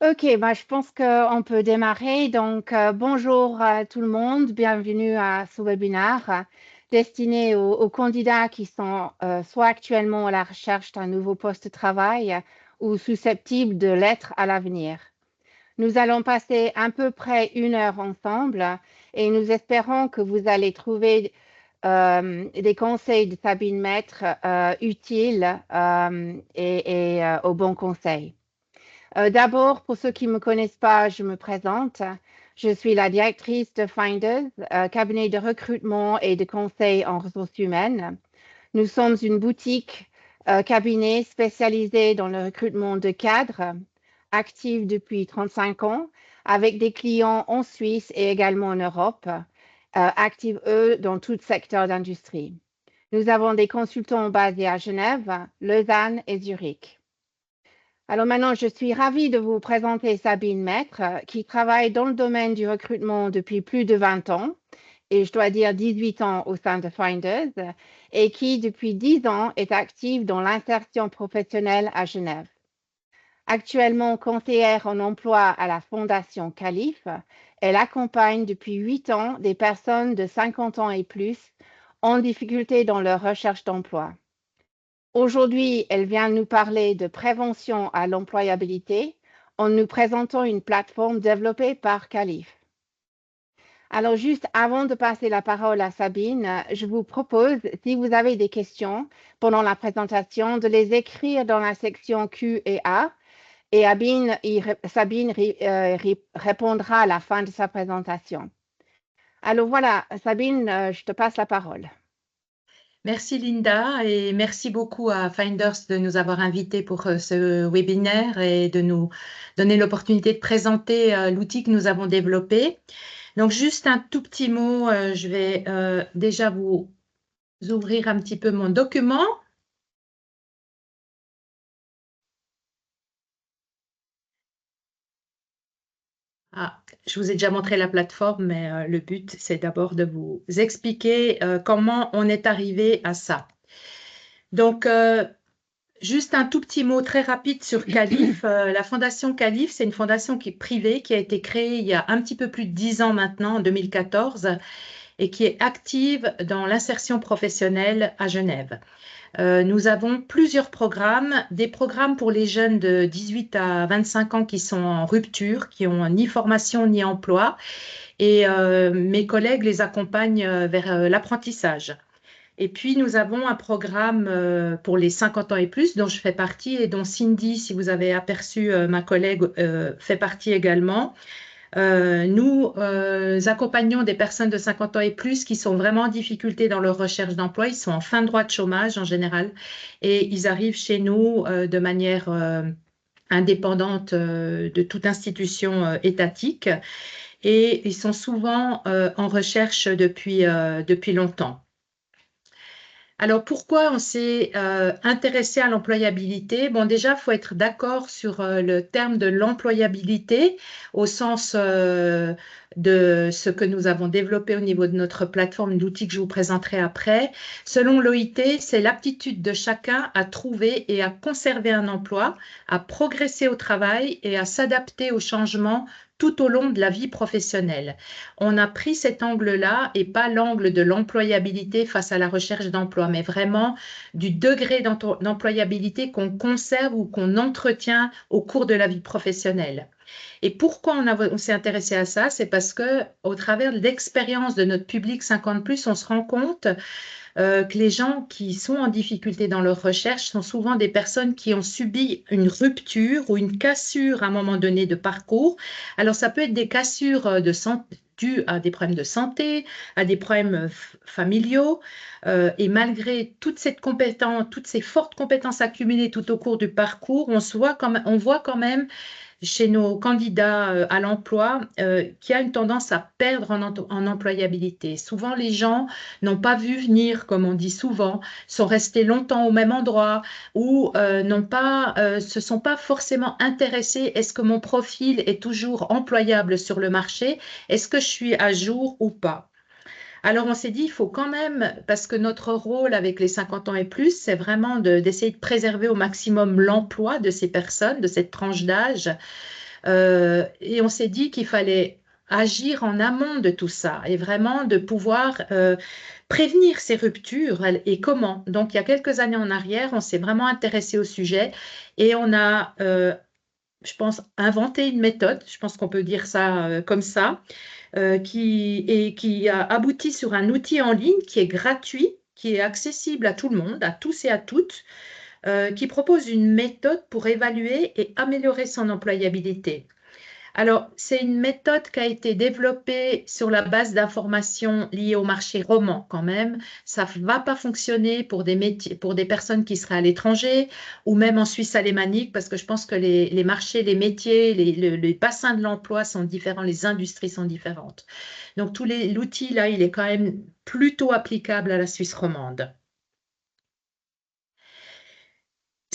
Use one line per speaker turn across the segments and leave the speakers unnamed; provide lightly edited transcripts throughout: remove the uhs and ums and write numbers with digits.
Ok, bah, je pense qu'on peut démarrer. Donc, bonjour à tout le monde, bienvenue à ce webinaire destiné aux candidats qui sont soit actuellement à la recherche d'un nouveau poste de travail ou susceptibles de l'être à l'avenir. Nous allons passer à peu près 1 heure ensemble et nous espérons que vous allez trouver des conseils de Sabine Maître utiles et aux bons conseils. D'abord, pour ceux qui ne me connaissent pas, je me présente. Je suis la directrice de Finders, cabinet de recrutement et de conseil en ressources humaines. Nous sommes une boutique cabinet spécialisée dans le recrutement de cadres, active depuis 35 ans, avec des clients en Suisse et également en Europe, actifs eux dans tout secteur d'industrie. Nous avons des consultants basés à Genève, Lausanne et Zurich. Alors maintenant, je suis ravie de vous présenter Sabine Maître, qui travaille dans le domaine du recrutement depuis plus de 20 ans, et je dois dire 18 ans au sein de Finders, et qui depuis 10 ans est active dans l'insertion professionnelle à Genève. Actuellement conseillère en emploi à la Fondation Calif, elle accompagne depuis 8 ans des personnes de 50 ans et plus en difficulté dans leur recherche d'emploi. Aujourd'hui, elle vient nous parler de prévention à l'employabilité en nous présentant une plateforme développée par Calif. Alors, juste avant de passer la parole à Sabine, je vous propose, si vous avez des questions pendant la présentation, de les écrire dans la section Q et A et Sabine répondra à la fin de sa présentation. Alors voilà, Sabine, je te passe la parole.
Merci Linda et merci beaucoup à Finders de nous avoir invités pour ce webinaire et de nous donner l'opportunité de présenter l'outil que nous avons développé. Donc juste un tout petit mot, je vais déjà vous ouvrir un petit peu mon document. Ah, je vous ai déjà montré la plateforme, mais le but, c'est d'abord de vous expliquer comment on est arrivé à ça. Donc, juste un tout petit mot très rapide sur Calif. La fondation Calif, c'est une fondation qui est privée, qui a été créée il y a un petit peu plus de 10 ans maintenant, en 2014, et qui est active dans l'insertion professionnelle à Genève. Nous avons plusieurs programmes, des programmes pour les jeunes de 18 à 25 ans qui sont en rupture, qui n'ont ni formation ni emploi, et mes collègues les accompagnent vers l'apprentissage. Et puis, nous avons un programme pour les 50 ans et plus, dont je fais partie et dont Cindy, si vous avez aperçu ma collègue, fait partie également. Nous accompagnons des personnes de 50 ans et plus qui sont vraiment en difficulté dans leur recherche d'emploi. Ils sont en fin de droit de chômage en général et ils arrivent chez nous de manière indépendante de toute institution étatique et ils sont souvent en recherche depuis longtemps. Alors, pourquoi on s'est intéressé à l'employabilité? Bon, déjà, il faut être d'accord sur le terme de l'employabilité au sens de ce que nous avons développé au niveau de notre plateforme d'outils que je vous présenterai après. Selon l'OIT, c'est l'aptitude de chacun à trouver et à conserver un emploi, à progresser au travail et à s'adapter aux changements tout au long de la vie professionnelle. On a pris cet angle-là et pas l'angle de l'employabilité face à la recherche d'emploi, mais vraiment du degré d'employabilité qu'on conserve ou qu'on entretient au cours de la vie professionnelle. Et pourquoi on s'est intéressé à ça? C'est parce que au travers de l'expérience de notre public 50+, on se rend compte que les gens qui sont en difficulté dans leur recherche sont souvent des personnes qui ont subi une rupture ou une cassure à un moment donné de parcours. Alors, ça peut être des cassures de santé dues à des problèmes de santé, à des problèmes familiaux, et malgré toute cette compétence, toutes ces fortes compétences accumulées tout au cours du parcours, on voit quand même chez nos candidats à l'emploi qui a une tendance à perdre en employabilité. Souvent, les gens n'ont pas vu venir, comme on dit souvent, sont restés longtemps au même endroit ou se sont pas forcément intéressés. Est-ce que mon profil est toujours employable sur le marché? Est-ce que je suis à jour ou pas? Alors, on s'est dit, il faut quand même, parce que notre rôle avec les 50 ans et plus, c'est vraiment d'essayer de préserver au maximum l'emploi de ces personnes, de cette tranche d'âge. Et on s'est dit qu'il fallait agir en amont de tout ça et vraiment de pouvoir prévenir ces ruptures et comment. Donc, il y a quelques années en arrière, on s'est vraiment intéressé au sujet et on a, je pense, inventé une méthode, je pense qu'on peut dire ça comme ça, qui a abouti sur un outil en ligne qui est gratuit, qui est accessible à tout le monde, à tous et à toutes, qui propose une méthode pour évaluer et améliorer son employabilité. Alors, c'est une méthode qui a été développée sur la base d'informations liées au marché roman quand même. Ça ne va pas fonctionner pour des métiers, pour des personnes qui seraient à l'étranger ou même en Suisse alémanique parce que je pense que les marchés, les métiers, les bassins de l'emploi sont différents, les industries sont différentes. Donc, l'outil là, il est quand même plutôt applicable à la Suisse romande.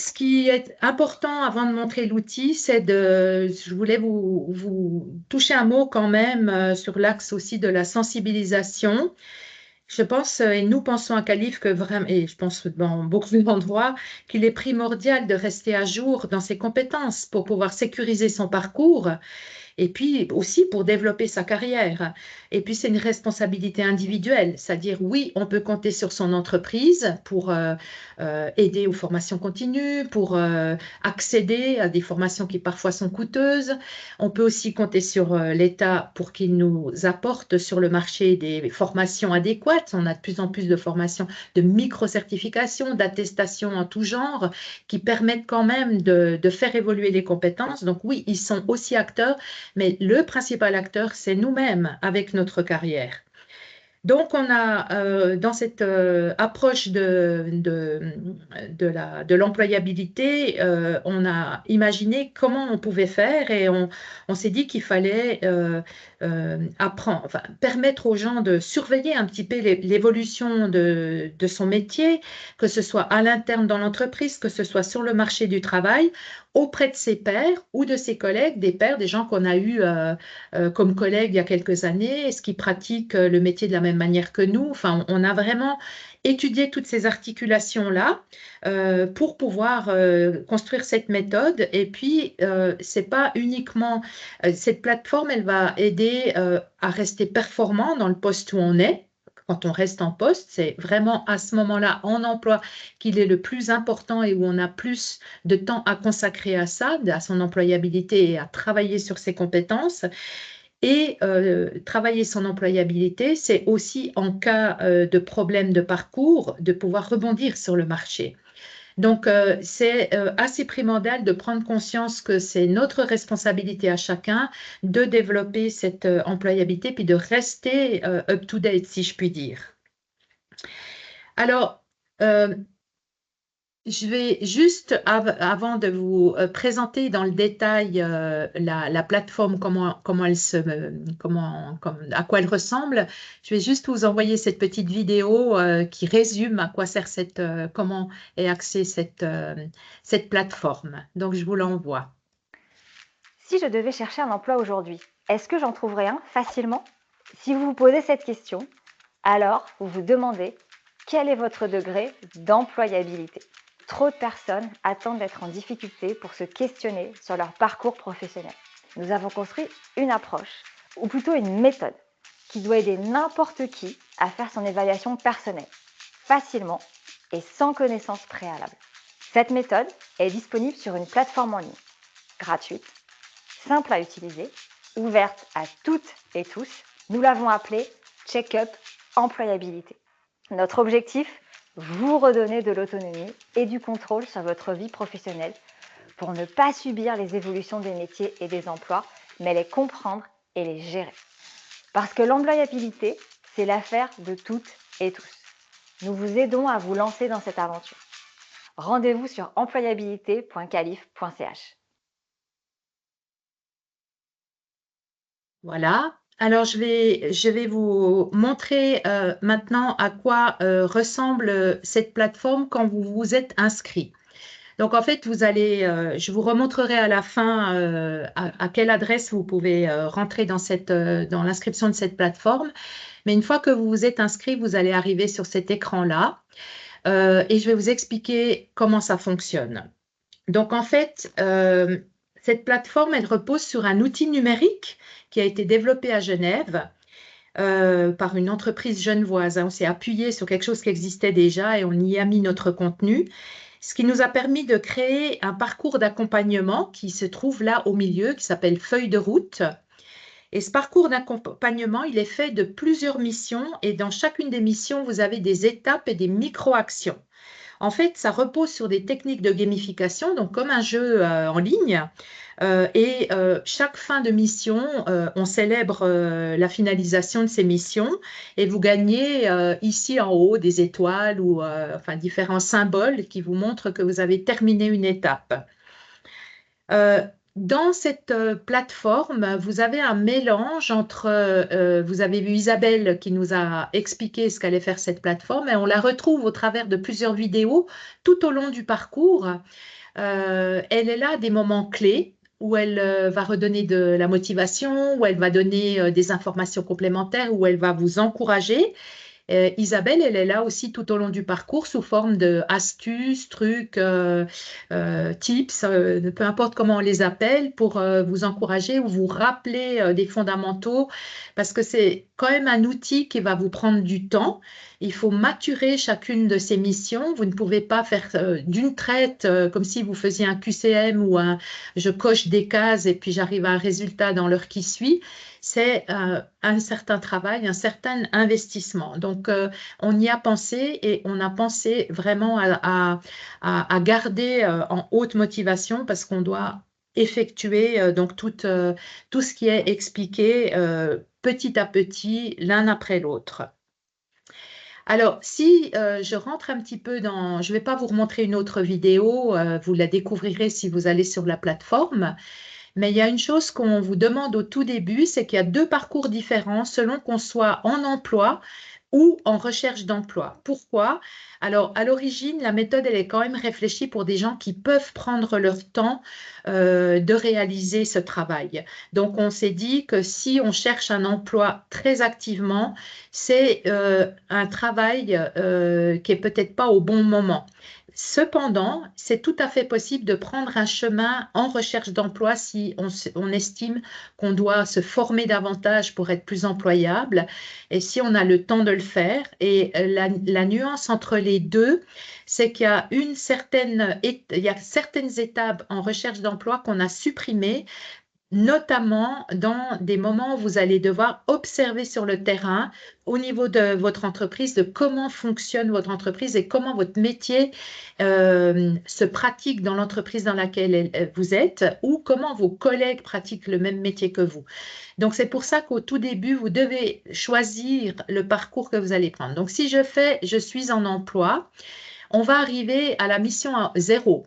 Ce qui est important avant de montrer l'outil, je voulais vous toucher un mot quand même sur l'axe aussi de la sensibilisation. Je pense, et nous pensons à Calif que vraiment, et je pense dans beaucoup d'endroits, qu'il est primordial de rester à jour dans ses compétences pour pouvoir sécuriser son parcours et puis aussi pour développer sa carrière. Et puis c'est une responsabilité individuelle, c'est-à-dire oui, on peut compter sur son entreprise pour aider aux formations continues, pour accéder à des formations qui parfois sont coûteuses. On peut aussi compter sur l'État pour qu'il nous apporte sur le marché des formations adéquates. On a de plus en plus de formations de micro-certification, d'attestation en tout genre qui permettent quand même de faire évoluer les compétences. Donc oui, ils sont aussi acteurs, mais le principal acteur, c'est nous-mêmes avec notre carrière. Donc, on a, dans cette approche de l'employabilité, on a imaginé comment on pouvait faire et on s'est dit qu'il fallait apprendre, enfin, permettre aux gens de surveiller un petit peu l'évolution de son métier, que ce soit à l'interne dans l'entreprise, que ce soit sur le marché du travail, auprès de ses pairs ou de ses collègues, des pairs, des gens qu'on a eus comme collègues il y a quelques années, est-ce qu'ils pratiquent le métier de la même manière que nous? Enfin, on a vraiment étudié toutes ces articulations-là pour pouvoir construire cette méthode. Et puis, c'est pas uniquement cette plateforme, elle va aider à rester performant dans le poste où on est. Quand on reste en poste, c'est vraiment à ce moment-là en emploi qu'il est le plus important et où on a plus de temps à consacrer à ça, à son employabilité et à travailler sur ses compétences. Et travailler son employabilité, c'est aussi en cas de problème de parcours, de pouvoir rebondir sur le marché. Donc, c'est assez primordial de prendre conscience que c'est notre responsabilité à chacun de développer cette employabilité puis de rester up-to-date, si je puis dire. Alors, je vais juste, avant de vous présenter dans le détail la plateforme, à quoi elle ressemble, je vais juste vous envoyer cette petite vidéo qui résume à quoi sert comment est axée cette plateforme. Donc, je vous l'envoie.
Si je devais chercher un emploi aujourd'hui, est-ce que j'en trouverais un facilement? Si vous vous posez cette question, alors vous vous demandez quel est votre degré d'employabilité. Trop de personnes attendent d'être en difficulté pour se questionner sur leur parcours professionnel. Nous avons construit une approche, ou plutôt une méthode, qui doit aider n'importe qui à faire son évaluation personnelle, facilement et sans connaissance préalable. Cette méthode est disponible sur une plateforme en ligne, gratuite, simple à utiliser, ouverte à toutes et tous. Nous l'avons appelée Check-up Employabilité. Notre objectif, vous redonner de l'autonomie et du contrôle sur votre vie professionnelle pour ne pas subir les évolutions des métiers et des emplois, mais les comprendre et les gérer. Parce que l'employabilité, c'est l'affaire de toutes et tous. Nous vous aidons à vous lancer dans cette aventure. Rendez-vous sur employabilité.calif.ch.
Voilà. Alors, je vais vous montrer maintenant à quoi ressemble cette plateforme quand vous vous êtes inscrit. Donc, en fait, je vous remontrerai à la fin à quelle adresse vous pouvez rentrer dans l'inscription de cette plateforme. Mais une fois que vous vous êtes inscrit, vous allez arriver sur cet écran-là et je vais vous expliquer comment ça fonctionne. Donc, en fait, Cette plateforme, elle repose sur un outil numérique qui a été développé à Genève par une entreprise genevoise. On s'est appuyé sur quelque chose qui existait déjà et on y a mis notre contenu, ce qui nous a permis de créer un parcours d'accompagnement qui se trouve là au milieu, qui s'appelle Feuille de route. Et ce parcours d'accompagnement, il est fait de plusieurs missions et dans chacune des missions, vous avez des étapes et des micro-actions. En fait, ça repose sur des techniques de gamification, donc comme un jeu en ligne. Chaque fin de mission, on célèbre la finalisation de ces missions et vous gagnez ici en haut des étoiles ou enfin, différents symboles qui vous montrent que vous avez terminé une étape. Dans cette plateforme, vous avez un mélange entre, vous avez vu Isabelle qui nous a expliqué ce qu'allait faire cette plateforme et on la retrouve au travers de plusieurs vidéos tout au long du parcours. Elle est là à des moments clés où elle va redonner de la motivation, où elle va donner des informations complémentaires, où elle va vous encourager. Isabelle, elle est là aussi tout au long du parcours sous forme d'astuces, trucs, tips, peu importe comment on les appelle, pour vous encourager ou vous rappeler des fondamentaux, parce que c'est quand même un outil qui va vous prendre du temps. Il faut maturer chacune de ces missions. Vous ne pouvez pas faire d'une traite comme si vous faisiez un QCM ou je coche des cases et puis j'arrive à un résultat dans l'heure qui suit. C'est un certain travail, un certain investissement. Donc, on y a pensé et on a pensé vraiment à garder en haute motivation parce qu'on doit effectuer donc tout ce qui est expliqué petit à petit, l'un après l'autre. Alors, si je rentre un petit peu dans... Je ne vais pas vous remontrer une autre vidéo, vous la découvrirez si vous allez sur la plateforme. Mais il y a une chose qu'on vous demande au tout début, c'est qu'il y a deux parcours différents selon qu'on soit en emploi ou en recherche d'emploi. Pourquoi? Alors, à l'origine, la méthode, elle est quand même réfléchie pour des gens qui peuvent prendre leur temps de réaliser ce travail. Donc, on s'est dit que si on cherche un emploi très activement, c'est un travail qui est peut-être pas au bon moment. Cependant, c'est tout à fait possible de prendre un chemin en recherche d'emploi si on estime qu'on doit se former davantage pour être plus employable et si on a le temps de le faire. Et la nuance entre les deux, c'est qu'il y a certaines étapes en recherche d'emploi qu'on a supprimées, notamment dans des moments où vous allez devoir observer sur le terrain au niveau de votre entreprise, de comment fonctionne votre entreprise et comment votre métier se pratique dans l'entreprise dans laquelle vous êtes ou comment vos collègues pratiquent le même métier que vous. Donc, c'est pour ça qu'au tout début, vous devez choisir le parcours que vous allez prendre. Donc, si je suis en emploi, on va arriver à la mission 0.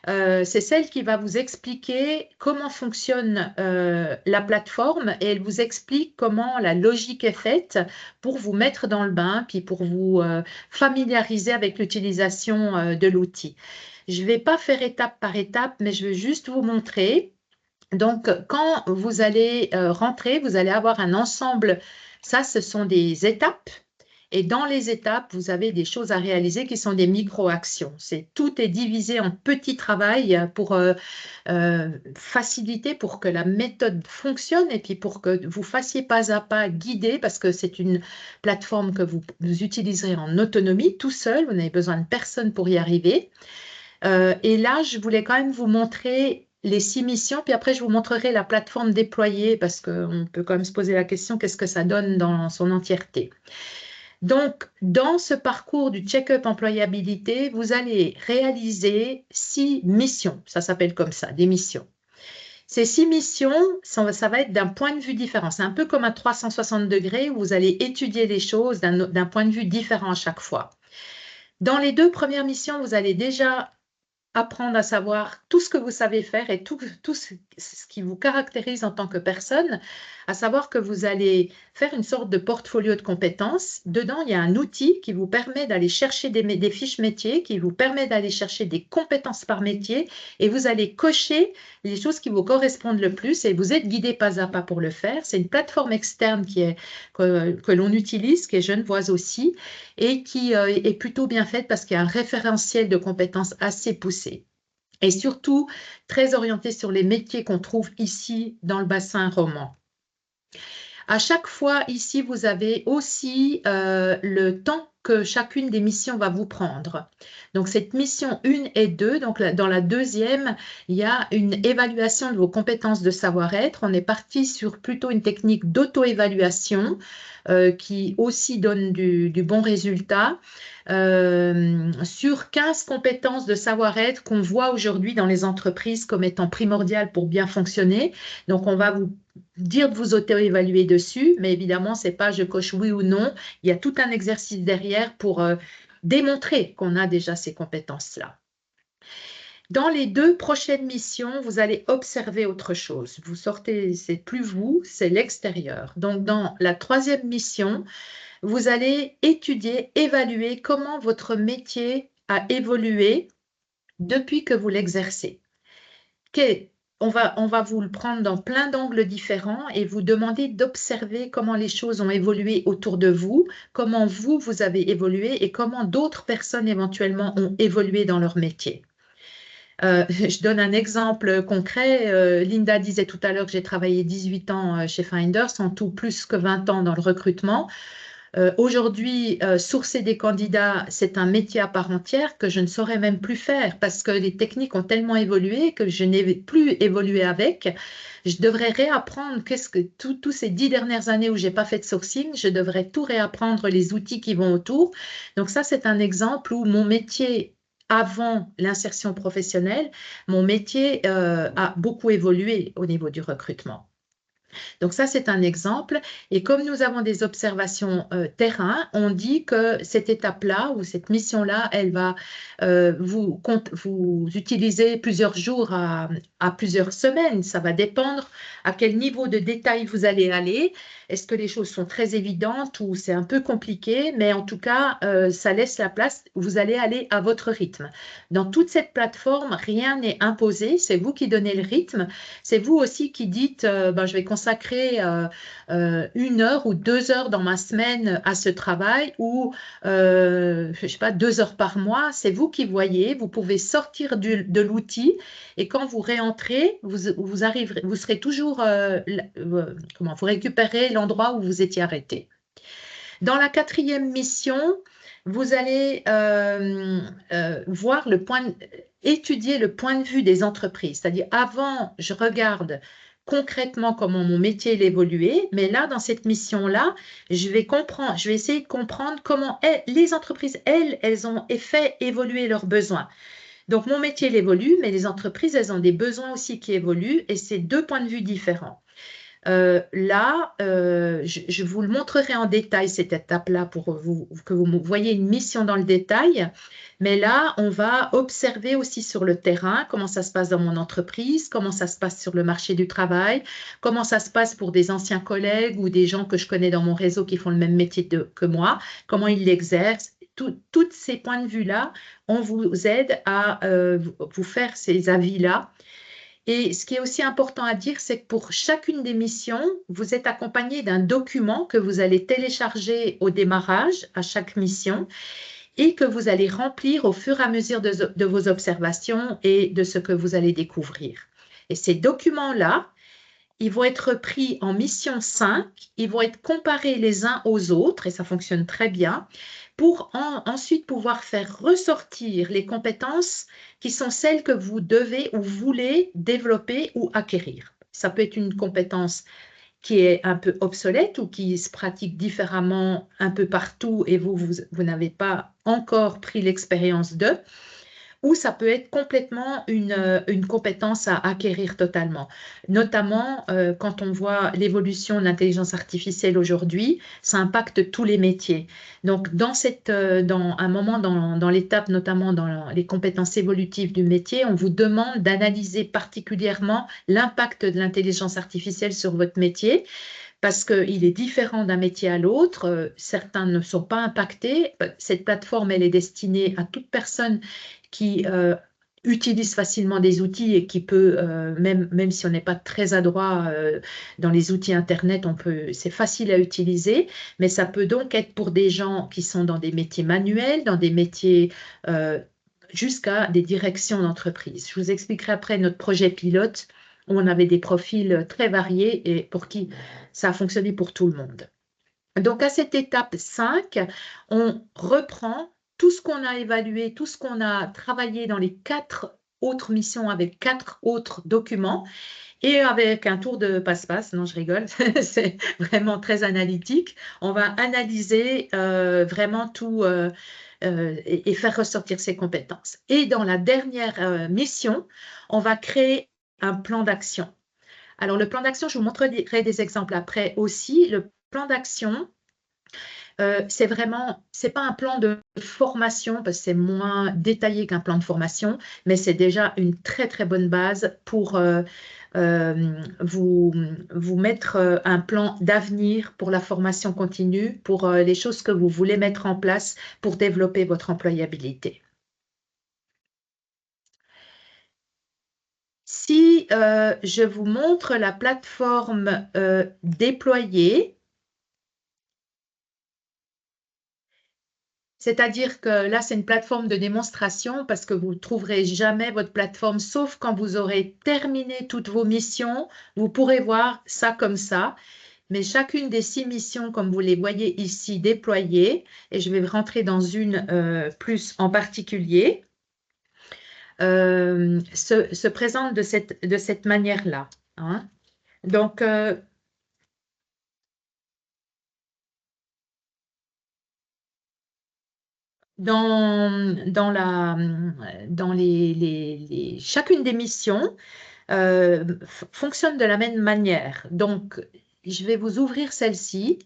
C'est celle qui va vous expliquer comment fonctionne la plateforme et elle vous explique comment la logique est faite pour vous mettre dans le bain, puis pour vous familiariser avec l'utilisation de l'outil. Je ne vais pas faire étape par étape, mais je vais juste vous montrer. Donc, quand vous allez rentrer, vous allez avoir un ensemble. Ça, ce sont des étapes. Et dans les étapes, vous avez des choses à réaliser qui sont des micro-actions. Tout est divisé en petits travails pour faciliter, pour que la méthode fonctionne et puis pour que vous fassiez pas à pas guider, parce que c'est une plateforme que vous utiliserez en autonomie, tout seul. Vous n'avez besoin de personne pour y arriver. Et là, je voulais quand même vous montrer les 6 missions, puis après, je vous montrerai la plateforme déployée parce qu'on peut quand même se poser la question, qu'est-ce que ça donne dans son entièreté? Donc, dans ce parcours du check-up employabilité, vous allez réaliser 6 missions. Ça s'appelle comme ça, des missions. Ces 6 missions, ça va être d'un point de vue différent. C'est un peu comme un 360 degrés où vous allez étudier les choses d'un point de vue différent à chaque fois. Dans les 2 premières missions, vous allez déjà apprendre à savoir tout ce que vous savez faire et tout ce qui vous caractérise en tant que personne, à savoir que vous allez faire une sorte de portfolio de compétences. Dedans, il y a un outil qui vous permet d'aller chercher des fiches métiers, qui vous permet d'aller chercher des compétences par métier et vous allez cocher les choses qui vous correspondent le plus et vous êtes guidé pas à pas pour le faire. C'est une plateforme externe que l'on utilise, qui est genevoise aussi et qui est plutôt bien faite parce qu'il y a un référentiel de compétences assez poussé. et surtout très orienté sur les métiers qu'on trouve ici dans le bassin roman. À chaque fois, ici, vous avez aussi le temps que chacune des missions va vous prendre. Donc, cette mission 1 et 2, donc dans la deuxième, il y a une évaluation de vos compétences de savoir-être. On est parti sur plutôt une technique d'auto-évaluation qui aussi donne du bon résultat. Sur 15 compétences de savoir-être qu'on voit aujourd'hui dans les entreprises comme étant primordiales pour bien fonctionner. Donc, on va vous dire de vous auto-évaluer dessus, mais évidemment, ce n'est pas je coche oui ou non. Il y a tout un exercice derrière pour démontrer qu'on a déjà ces compétences-là. Dans les 2 prochaines missions, vous allez observer autre chose. Vous sortez, c'est plus vous, c'est l'extérieur. Donc, dans la 3e mission, vous allez étudier, évaluer comment votre métier a évolué depuis que vous l'exercez. On va vous le prendre dans plein d'angles différents et vous demander d'observer comment les choses ont évolué autour de vous, comment vous avez évolué et comment d'autres personnes éventuellement ont évolué dans leur métier. Je donne un exemple concret. Linda disait tout à l'heure que j'ai travaillé 18 ans chez Finders, en tout plus que 20 ans dans le recrutement. Aujourd'hui, sourcer des candidats, c'est un métier à part entière que je ne saurais même plus faire parce que les techniques ont tellement évolué que je n'ai plus évolué avec. Je devrais réapprendre tous ces 10 dernières années où je n'ai pas fait de sourcing, je devrais tout réapprendre, les outils qui vont autour. Donc ça, c'est un exemple où mon métier avant l'insertion professionnelle, mon métier a beaucoup évolué au niveau du recrutement. Donc ça, c'est un exemple. Et comme nous avons des observations terrain, on dit que cette étape-là ou cette mission-là, elle va vous utiliser plusieurs jours à plusieurs semaines. Ça va dépendre à quel niveau de détail vous allez aller. Est-ce que les choses sont très évidentes ou c'est un peu compliqué? Mais en tout cas, ça laisse la place. Vous allez aller à votre rythme. Dans toute cette plateforme, rien n'est imposé. C'est vous qui donnez le rythme. C'est vous aussi qui dites, je vais consacrer 1 heure ou 2 heures dans ma semaine à ce travail ou, je sais pas, 2 heures par mois. C'est vous qui voyez. Vous pouvez sortir de l'outil et quand vous réentrez, vous serez toujours, vous récupérez l'endroit où vous étiez arrêté. Dans la 4e mission, vous allez étudier le point de vue des entreprises. C'est-à-dire, avant, je regarde concrètement comment mon métier évolué, mais là, dans cette mission-là, je vais essayer de comprendre comment les entreprises, elles ont fait évoluer leurs besoins. Donc, mon métier évolue, mais les entreprises, elles ont des besoins aussi qui évoluent et c'est 2 points de vue différents. Je vous le montrerai en détail cette étape-là pour que vous voyez une mission dans le détail. Mais là, on va observer aussi sur le terrain comment ça se passe dans mon entreprise, comment ça se passe sur le marché du travail, comment ça se passe pour des anciens collègues ou des gens que je connais dans mon réseau qui font le même métier que moi, comment ils l'exercent. Tous ces points de vue-là, on vous aide à vous faire ces avis-là. Et ce qui est aussi important à dire, c'est que pour chacune des missions, vous êtes accompagné d'un document que vous allez télécharger au démarrage à chaque mission et que vous allez remplir au fur et à mesure de vos observations et de ce que vous allez découvrir. Et ces documents-là, ils vont être pris en mission 5, ils vont être comparés les uns aux autres, et ça fonctionne très bien, pour ensuite pouvoir faire ressortir les compétences qui sont celles que vous devez ou voulez développer ou acquérir. Ça peut être une compétence qui est un peu obsolète ou qui se pratique différemment un peu partout et vous n'avez pas encore pris l'expérience de, ou ça peut être complètement une compétence à acquérir totalement. Notamment, quand on voit l'évolution de l'intelligence artificielle aujourd'hui, ça impacte tous les métiers. Donc, dans un moment dans l'étape, notamment dans les compétences évolutives du métier, on vous demande d'analyser particulièrement l'impact de l'intelligence artificielle sur votre métier, parce qu'il est différent d'un métier à l'autre. Certains ne sont pas impactés. Cette plateforme, elle est destinée à toute personne qui utilise facilement des outils et qui peut, même si on n'est pas très adroit dans les outils Internet, c'est facile à utiliser, mais ça peut donc être pour des gens qui sont dans des métiers manuels, dans des métiers jusqu'à des directions d'entreprise. Je vous expliquerai après notre projet pilote où on avait des profils très variés et pour qui ça a fonctionné pour tout le monde. Donc, à cette étape 5, on reprend tout ce qu'on a évalué, tout ce qu'on a travaillé dans les 4 autres missions avec 4 autres documents et avec un tour de passe-passe. Non, je rigole, c'est vraiment très analytique. On va analyser vraiment tout et faire ressortir ses compétences. Et dans la dernière mission, on va créer un plan d'action. Alors, le plan d'action, je vous montrerai des exemples après aussi. Le plan d'action, c'est pas un plan de formation parce que c'est moins détaillé qu'un plan de formation, mais c'est déjà une très, très bonne base pour vous mettre un plan d'avenir pour la formation continue, pour les choses que vous voulez mettre en place pour développer votre employabilité. Si je vous montre la plateforme déployée, c'est-à-dire que là, c'est une plateforme de démonstration parce que vous ne trouverez jamais votre plateforme, sauf quand vous aurez terminé toutes vos missions. Vous pourrez voir ça comme ça. Mais chacune des 6 missions, comme vous les voyez ici déployées, et je vais rentrer dans une plus en particulier, se présente de cette manière-là. Hein. Donc, chacune des missions fonctionne de la même manière. Donc, je vais vous ouvrir celle-ci.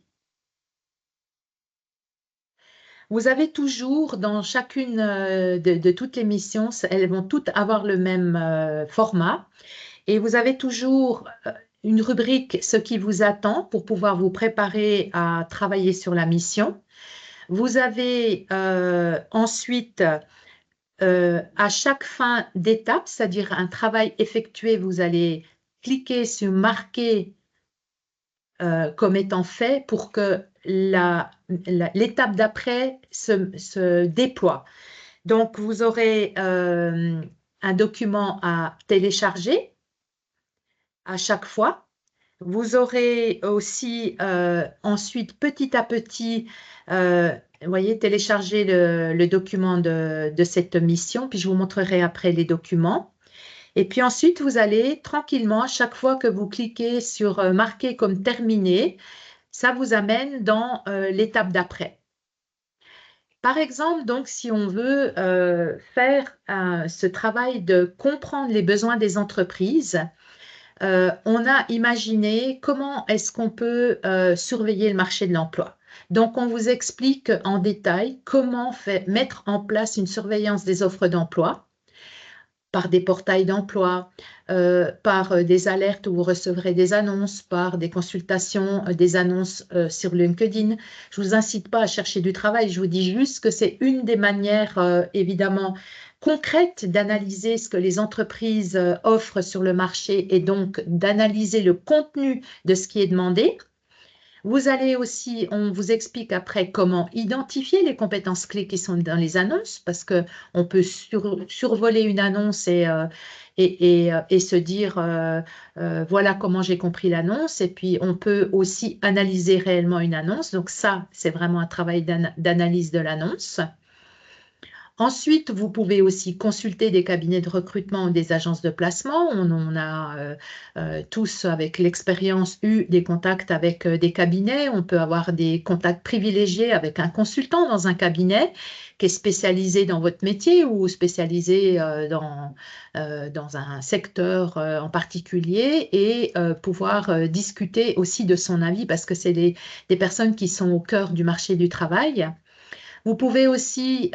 Vous avez toujours dans chacune de toutes les missions, elles vont toutes avoir le même format. Et vous avez toujours une rubrique « Ce qui vous attend » pour pouvoir vous préparer à travailler sur la mission. Vous avez ensuite, à chaque fin d'étape, c'est-à-dire un travail effectué, vous allez cliquer sur « Marquer comme étant fait » pour que l'étape d'après se déploie. Donc, vous aurez un document à télécharger à chaque fois. Vous aurez aussi ensuite, petit à petit, vous voyez, télécharger le document de cette mission, puis je vous montrerai après les documents. Et puis ensuite, vous allez tranquillement, à chaque fois que vous cliquez sur « Marquer comme terminé », ça vous amène dans l'étape d'après. Par exemple, donc, si on veut faire ce travail de comprendre les besoins des entreprises, on a imaginé comment est-ce qu'on peut surveiller le marché de l'emploi. Donc, on vous explique en détail comment mettre en place une surveillance des offres d'emploi par des portails d'emploi, par des alertes où vous recevrez des annonces, par des consultations, des annonces sur LinkedIn. Je ne vous incite pas à chercher du travail, je vous dis juste que c'est une des manières, évidemment, concrètes d'analyser ce que les entreprises offrent sur le marché et donc d'analyser le contenu de ce qui est demandé. Vous allez aussi, on vous explique après comment identifier les compétences clés qui sont dans les annonces, parce qu'on peut survoler une annonce et se dire voilà comment j'ai compris l'annonce. Et puis, on peut aussi analyser réellement une annonce. Donc ça, c'est vraiment un travail d'analyse de l'annonce. Ensuite, vous pouvez aussi consulter des cabinets de recrutement ou des agences de placement. On a tous, avec l'expérience, eu des contacts avec des cabinets. On peut avoir des contacts privilégiés avec un consultant dans un cabinet qui est spécialisé dans votre métier ou spécialisé dans un secteur en particulier et pouvoir discuter aussi de son avis parce que c'est des personnes qui sont au cœur du marché du travail. Vous pouvez aussi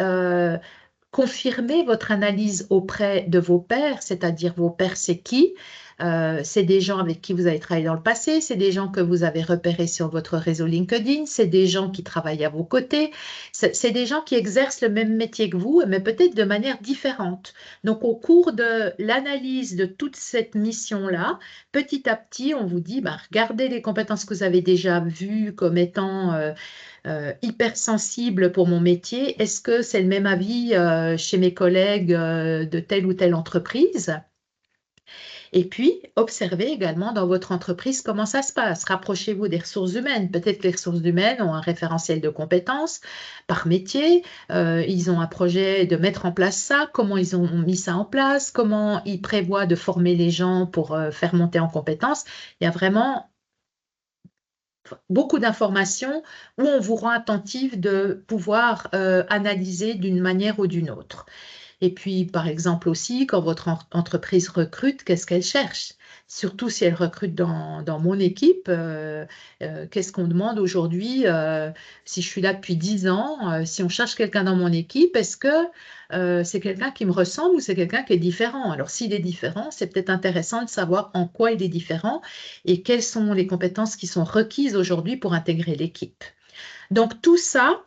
confirmer votre analyse auprès de vos pairs, c'est-à-dire vos pairs, c'est qui? C'est des gens avec qui vous avez travaillé dans le passé, c'est des gens que vous avez repérés sur votre réseau LinkedIn, c'est des gens qui travaillent à vos côtés, c'est des gens qui exercent le même métier que vous, mais peut-être de manière différente. Donc, au cours de l'analyse de toute cette mission-là, petit à petit, on vous dit, regardez les compétences que vous avez déjà vues comme étant hypersensible pour mon métier. Est-ce que c'est le même avis chez mes collègues de telle ou telle entreprise? Et puis, observez également dans votre entreprise comment ça se passe. Rapprochez-vous des ressources humaines. Peut-être que les ressources humaines ont un référentiel de compétences par métier. Ils ont un projet de mettre en place ça. Comment ils ont mis ça en place? Comment ils prévoient de former les gens pour faire monter en compétences? Il y a vraiment beaucoup d'informations où on vous rend attentif de pouvoir analyser d'une manière ou d'une autre. Et puis, par exemple aussi, quand votre entreprise recrute, qu'est-ce qu'elle cherche? Surtout si elle recrute dans mon équipe, qu'est-ce qu'on demande aujourd'hui? Si je suis là depuis 10 ans, si on cherche quelqu'un dans mon équipe, est-ce que c'est quelqu'un qui me ressemble ou c'est quelqu'un qui est différent? Alors, s'il est différent, c'est peut-être intéressant de savoir en quoi il est différent et quelles sont les compétences qui sont requises aujourd'hui pour intégrer l'équipe. Donc, tout ça,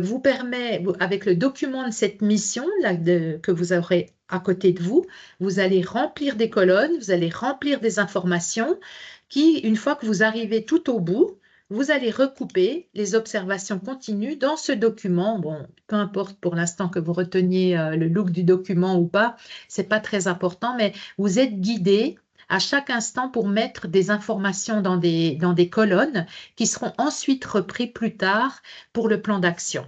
vous permet, avec le document de cette mission là, que vous aurez à côté de vous, vous allez remplir des colonnes, vous allez remplir des informations qui, une fois que vous arrivez tout au bout, vous allez recouper les observations continues dans ce document. Bon, peu importe pour l'instant que vous reteniez le look du document ou pas, c'est pas très important, mais vous êtes guidé à chaque instant pour mettre des informations dans des colonnes qui seront ensuite reprises plus tard pour le plan d'action.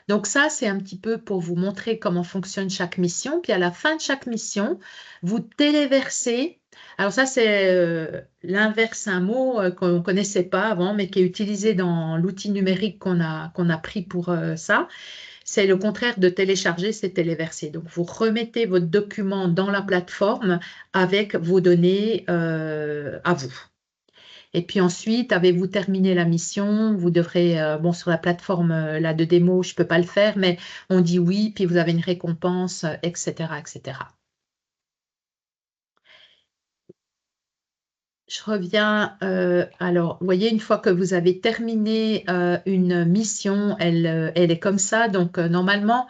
Donc ça, c'est un petit peu pour vous montrer comment fonctionne chaque mission. Puis à la fin de chaque mission, vous téléversez. Alors ça, c'est l'inverse, un mot qu'on ne connaissait pas avant, mais qui est utilisé dans l'outil numérique qu'on a pris pour ça. C'est le contraire de télécharger, c'est téléverser. Donc vous remettez votre document dans la plateforme avec vos données à vous. Et puis ensuite, avez-vous terminé la mission? Vous devrez, bon, sur la plateforme là, de démo, je ne peux pas le faire, mais on dit oui, puis vous avez une récompense, etc., etc. Je reviens, alors, vous voyez, une fois que vous avez terminé une mission, elle est comme ça. Donc, normalement,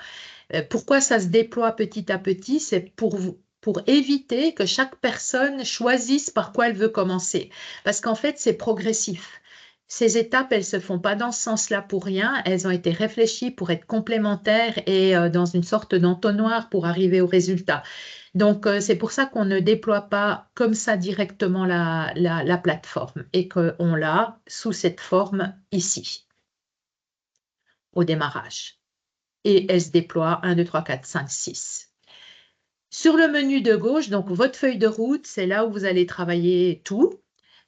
pourquoi ça se déploie petit à petit? C'est pour éviter que chaque personne choisisse par quoi elle veut commencer. Parce qu'en fait, c'est progressif. Ces étapes, elles ne se font pas dans ce sens-là pour rien. Elles ont été réfléchies pour être complémentaires et dans une sorte d'entonnoir pour arriver au résultat. Donc, c'est pour ça qu'on ne déploie pas comme ça directement la plateforme et qu'on l'a sous cette forme ici, au démarrage. Et elle se déploie 1, 2, 3, 4, 5, 6. Sur le menu de gauche, donc votre feuille de route, c'est là où vous allez travailler tout.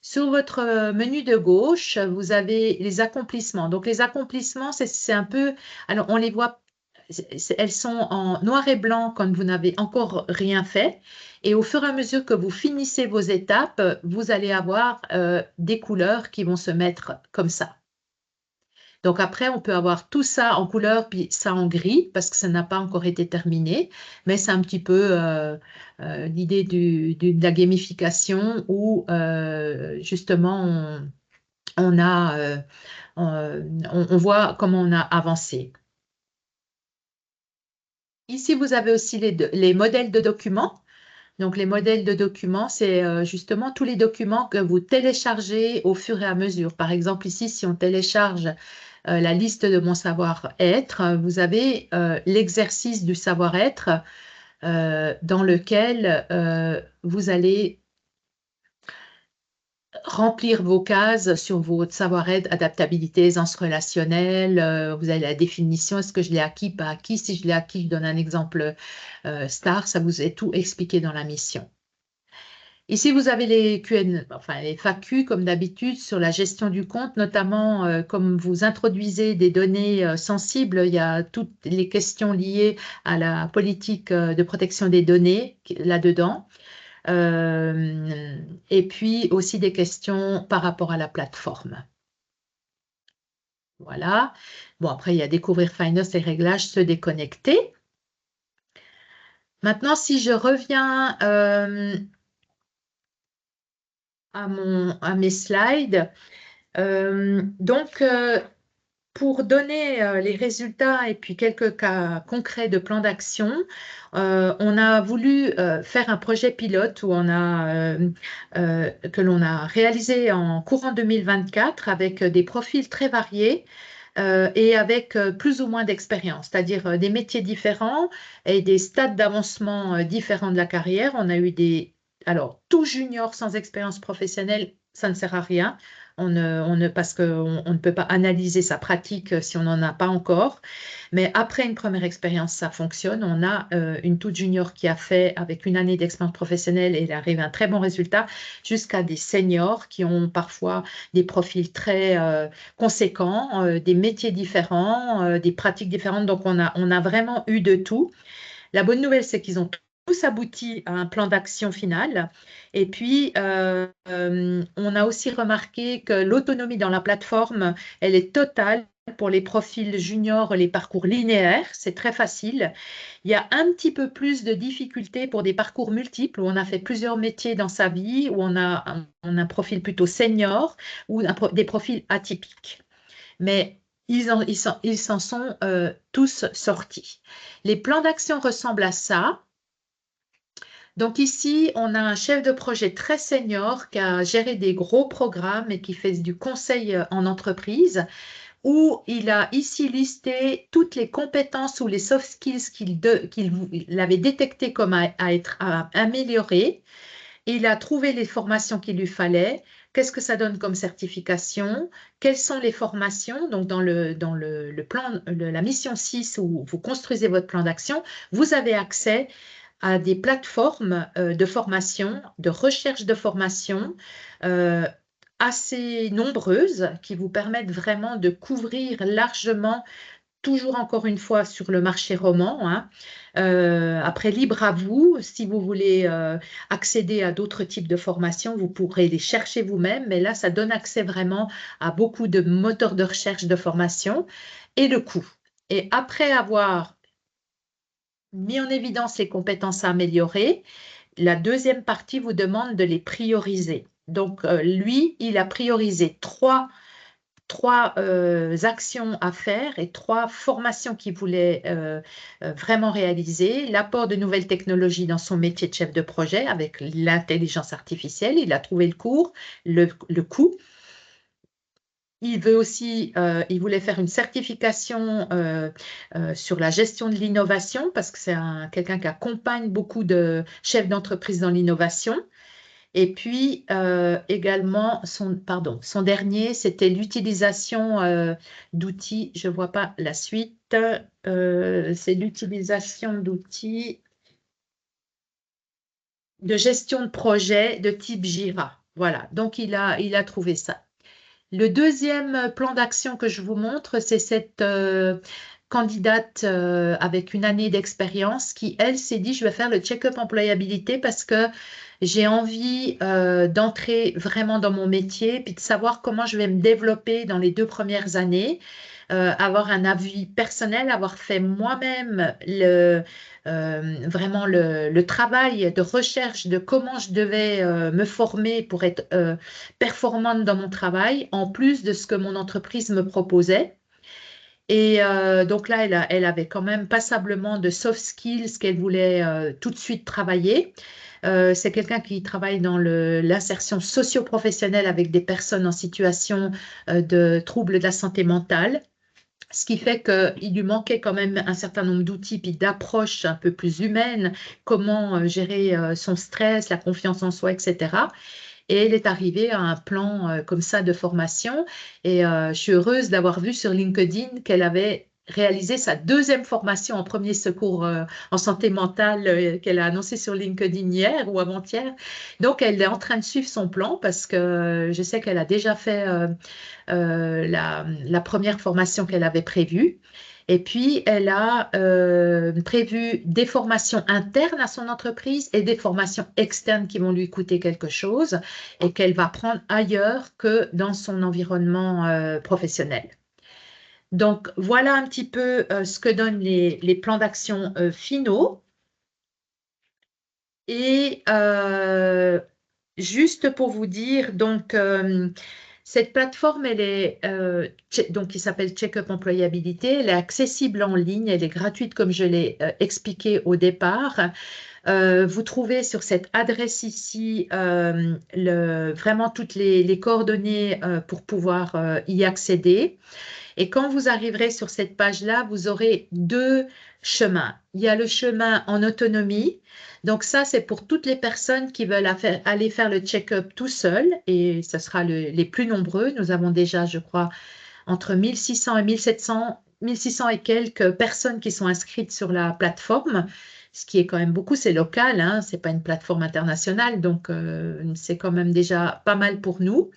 Sur votre menu de gauche, vous avez les accomplissements. Donc les accomplissements, c'est un peu, alors on les voit, elles sont en noir et blanc quand vous n'avez encore rien fait. Et au fur et à mesure que vous finissez vos étapes, vous allez avoir des couleurs qui vont se mettre comme ça. Donc après, on peut avoir tout ça en couleur, puis ça en gris, parce que ça n'a pas encore été terminé. Mais c'est un petit peu l'idée de la gamification où justement on voit comment on a avancé. Ici, vous avez aussi les modèles de documents. Donc, les modèles de documents, c'est justement tous les documents que vous téléchargez au fur et à mesure. Par exemple, ici, si on télécharge la liste de mon savoir-être, vous avez l'exercice du savoir-être dans lequel vous allez remplir vos cases sur votre savoir-être, adaptabilité, aisance relationnelle. Vous avez la définition, est-ce que je l'ai acquis, pas acquis. Si je l'ai acquis, je donne un exemple star, ça vous est tout expliqué dans la mission. Ici, vous avez les FAQ, comme d'habitude, sur la gestion du compte, notamment comme vous introduisez des données sensibles, il y a toutes les questions liées à la politique de protection des données là-dedans. Et puis aussi des questions par rapport à la plateforme. Voilà. Bon, après, il y a découvrir Finance et réglages, se déconnecter. Maintenant, si je reviens à mes slides, donc pour donner les résultats et puis quelques cas concrets de plan d'action, on a voulu faire un projet pilote que l'on a réalisé en courant 2024 avec des profils très variés. Et avec plus ou moins d'expérience, c'est-à-dire des métiers différents et des stades d'avancement différents de la carrière. On a eu alors, tout junior sans expérience professionnelle, ça ne sert à rien. Parce qu'on ne peut pas analyser sa pratique si on n'en a pas encore. Mais après une première expérience, ça fonctionne. On a une toute junior qui a fait avec une année d'expérience professionnelle et il arrive à un très bon résultat, jusqu'à des seniors qui ont parfois des profils très conséquents, des métiers différents, des pratiques différentes. Donc, on a vraiment eu de tout. La bonne nouvelle, c'est qu'ils ont tous abouti à un plan d'action final. Et puis, on a aussi remarqué que l'autonomie dans la plateforme, elle est totale pour les profils juniors, les parcours linéaires. C'est très facile. Il y a un petit peu plus de difficultés pour des parcours multiples, où on a fait plusieurs métiers dans sa vie, où on a un profil plutôt senior ou des profils atypiques. Mais ils s'en sont tous sortis. Les plans d'action ressemblent à ça. Donc ici, on a un chef de projet très senior qui a géré des gros programmes et qui fait du conseil en entreprise, où il a ici listé toutes les compétences ou les soft skills qu'il avait détectées comme à améliorer. Il a trouvé les formations qu'il lui fallait. Qu'est-ce que ça donne comme certification? Quelles sont les formations? Donc, dans le plan, la mission 6 où vous construisez votre plan d'action, vous avez accès à des plateformes de formation, de recherche de formation assez nombreuses qui vous permettent vraiment de couvrir largement, toujours encore une fois sur le marché roman. Hein. Après, libre à vous. Si vous voulez accéder à d'autres types de formations, vous pourrez les chercher vous-même. Mais là, ça donne accès vraiment à beaucoup de moteurs de recherche de formation et le coût. Et après avoir mis en évidence les compétences à améliorer, la deuxième partie vous demande de les prioriser. Donc, lui, il a priorisé trois actions à faire et 3 formations qu'il voulait vraiment réaliser. L'apport de nouvelles technologies dans son métier de chef de projet avec l'intelligence artificielle. Il a trouvé le coût. Il voulait faire une certification sur la gestion de l'innovation parce que c'est quelqu'un qui accompagne beaucoup de chefs d'entreprise dans l'innovation. Et puis également, son dernier, c'était l'utilisation d'outils. Je ne vois pas la suite. C'est l'utilisation d'outils de gestion de projet de type Jira. Voilà, donc il a trouvé ça. Le deuxième plan d'action que je vous montre, c'est cette candidate avec une année d'expérience qui, elle, s'est dit, je vais faire le check-up employabilité parce que j'ai envie d'entrer vraiment dans mon métier, puis de savoir comment je vais me développer dans les 2 premières années, avoir un avis personnel, avoir fait moi-même vraiment le travail de recherche de comment je devais me former pour être performante dans mon travail, en plus de ce que mon entreprise me proposait. Et donc là, elle avait quand même passablement de soft skills qu'elle voulait tout de suite travailler. C'est quelqu'un qui travaille dans l'insertion socio-professionnelle avec des personnes en situation de troubles de la santé mentale. Ce qui fait qu'il lui manquait quand même un certain nombre d'outils puis d'approches un peu plus humaines, comment gérer son stress, la confiance en soi, etc. Et elle est arrivée à un plan comme ça de formation. Et je suis heureuse d'avoir vu sur LinkedIn qu'elle avait réalisé sa 2e formation en premier secours en santé mentale qu'elle a annoncé sur LinkedIn hier ou avant-hier. Donc, elle est en train de suivre son plan parce que je sais qu'elle a déjà fait la première formation qu'elle avait prévue. Et puis, elle a prévu des formations internes à son entreprise et des formations externes qui vont lui coûter quelque chose et qu'elle va prendre ailleurs que dans son environnement professionnel. Donc, voilà un petit peu ce que donnent les plans d'action finaux. Et juste pour vous dire, donc, Cette plateforme, donc, qui s'appelle Check-up Employabilité. Elle est accessible en ligne, elle est gratuite comme je l'ai expliqué au départ. Vous trouvez sur cette adresse ici vraiment toutes les coordonnées pour pouvoir y accéder. Et quand vous arriverez sur cette page-là, vous aurez deux chemins. Il y a le chemin en autonomie. Donc ça, c'est pour toutes les personnes qui veulent aller faire le check-up tout seul. Et ce sera les plus nombreux. Nous avons déjà, je crois, entre 1600 et 1600 et quelques personnes qui sont inscrites sur la plateforme. Ce qui est quand même beaucoup, c'est local, hein, ce n'est pas une plateforme internationale, donc c'est quand même déjà pas mal pour nous.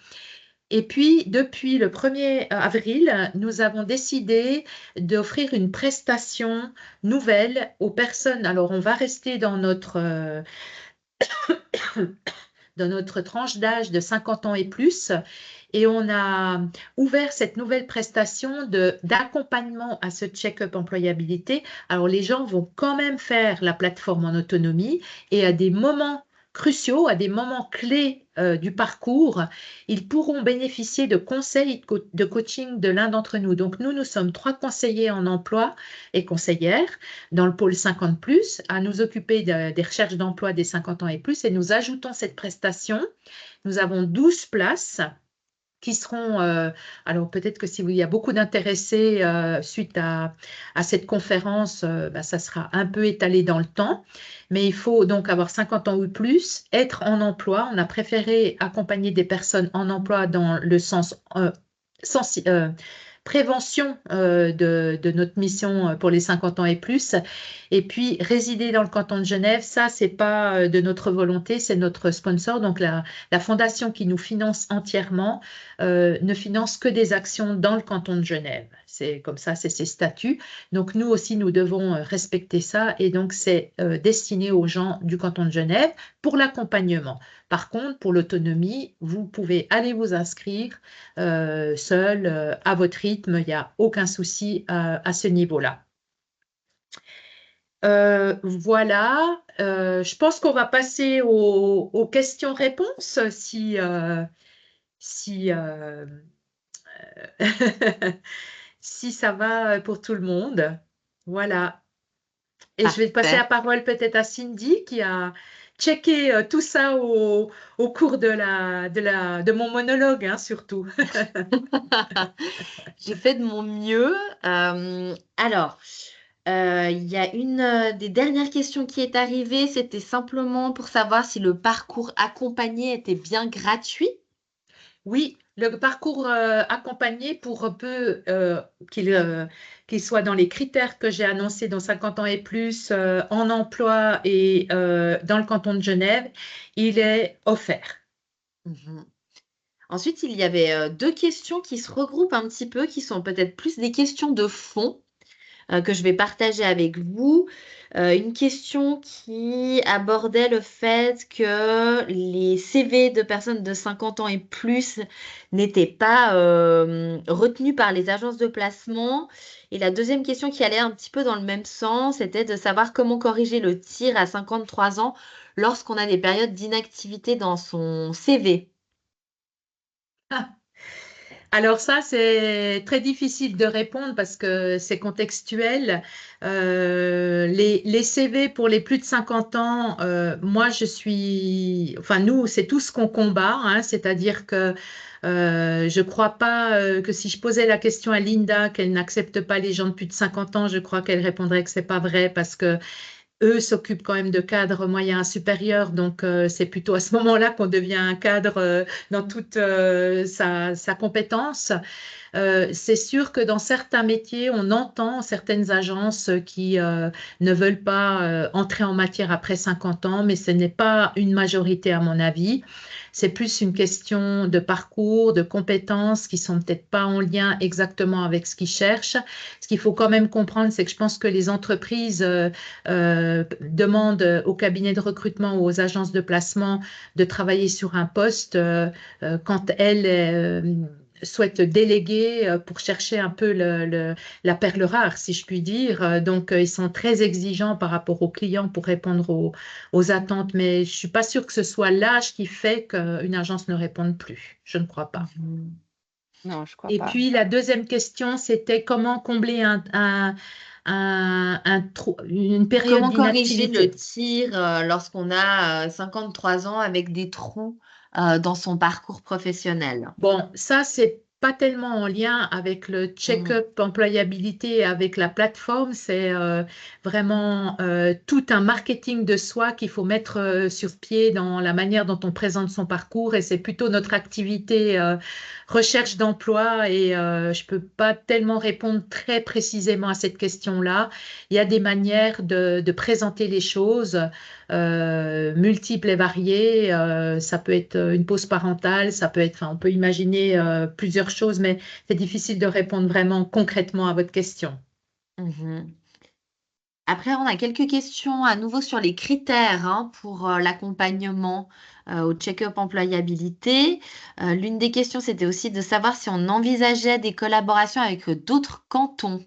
Et puis, depuis le 1er avril, nous avons décidé d'offrir une prestation nouvelle aux personnes. Alors, on va rester dans notre tranche d'âge de 50 ans et plus. Et on a ouvert cette nouvelle prestation d'accompagnement à ce check-up employabilité. Alors, les gens vont quand même faire la plateforme en autonomie et à des moments cruciaux, à des moments clés du parcours, ils pourront bénéficier de conseils de coaching de l'un d'entre nous. Donc, nous sommes 3 conseillers en emploi et conseillères dans le pôle 50+, à nous occuper des recherches d'emploi des 50 ans et plus. Et nous ajoutons cette prestation. Nous avons 12 places qui seront, alors peut-être que s'il y a beaucoup d'intéressés suite à cette conférence, ça sera un peu étalé dans le temps, mais il faut donc avoir 50 ans ou plus, être en emploi. On a préféré accompagner des personnes en emploi dans le sens prévention de notre mission pour les 50 ans et plus. Et puis, résider dans le canton de Genève, ça, c'est pas de notre volonté, c'est notre sponsor. Donc, la fondation qui nous finance entièrement ne finance que des actions dans le canton de Genève. C'est comme ça, c'est ses statuts. Donc, nous aussi, nous devons respecter ça. Et donc, c'est destiné aux gens du canton de Genève pour l'accompagnement. Par contre, pour l'autonomie, vous pouvez aller vous inscrire seul, à votre rythme. Il n'y a aucun souci à ce niveau-là. Voilà, je pense qu'on va passer aux questions-réponses si si ça va pour tout le monde. Voilà. Et je vais passer la parole peut-être à Cindy qui a checké tout ça au cours de mon monologue, hein, surtout.
J'ai fait de mon mieux. Alors, il y a une des dernières questions qui est arrivée, c'était simplement pour savoir si le parcours accompagné était bien gratuit.
Oui, le parcours accompagné pour peu qu'il soit dans les critères que j'ai annoncés dans 50 ans et plus, en emploi et dans le canton de Genève, il est offert.
Ensuite, il y avait 2 questions qui se regroupent un petit peu, qui sont peut-être plus des questions de fond que je vais partager avec vous. Une question qui abordait le fait que les CV de personnes de 50 ans et plus n'étaient pas retenus par les agences de placement. Et la deuxième question qui allait un petit peu dans le même sens, c'était de savoir comment corriger le tir à 53 ans lorsqu'on a des périodes d'inactivité dans son CV.
Alors ça, c'est très difficile de répondre parce que c'est contextuel. Les CV pour les plus de 50 ans, moi nous, c'est tout ce qu'on combat, hein, c'est-à-dire que je ne crois pas que si je posais la question à Linda qu'elle n'accepte pas les gens de plus de 50 ans, je crois qu'elle répondrait que ce n'est pas vrai parce que eux s'occupent quand même de cadres moyens supérieurs, donc c'est plutôt à ce moment-là qu'on devient un cadre dans toute sa compétence. C'est sûr que dans certains métiers, on entend certaines agences qui ne veulent pas entrer en matière après 50 ans, mais ce n'est pas une majorité à mon avis. C'est plus une question de parcours, de compétences qui sont peut-être pas en lien exactement avec ce qu'ils cherchent. Ce qu'il faut quand même comprendre, c'est que je pense que les entreprises demandent aux cabinets de recrutement ou aux agences de placement de travailler sur un poste quand elles souhaitent déléguer pour chercher un peu la perle rare, si je puis dire. Donc, ils sont très exigeants par rapport aux clients pour répondre aux attentes, mais je ne suis pas sûre que ce soit l'âge qui fait qu'une agence ne réponde plus. Je ne crois pas.
Non, je crois
Et
pas.
puis, la deuxième question, c'était comment combler une période
Comment corriger le
d'inactivité.
tir lorsqu'on a 53 ans avec des trous dans son parcours professionnel?
Bon, ça, c'est pas tellement en lien avec le check-up employabilité, avec la plateforme. C'est vraiment tout un marketing de soi qu'il faut mettre sur pied dans la manière dont on présente son parcours. Et c'est plutôt notre activité recherche d'emploi. Et je peux pas tellement répondre très précisément à cette question-là. Il y a des manières de présenter les choses multiples et variées. Ça peut être une pause parentale, ça peut être, enfin, on peut imaginer plusieurs choses, mais c'est difficile de répondre vraiment concrètement à votre question.
Mhm. Après, on a quelques questions à nouveau sur les critères pour l'accompagnement au check-up employabilité. L'une des questions, c'était aussi de savoir si on envisageait des collaborations avec d'autres cantons.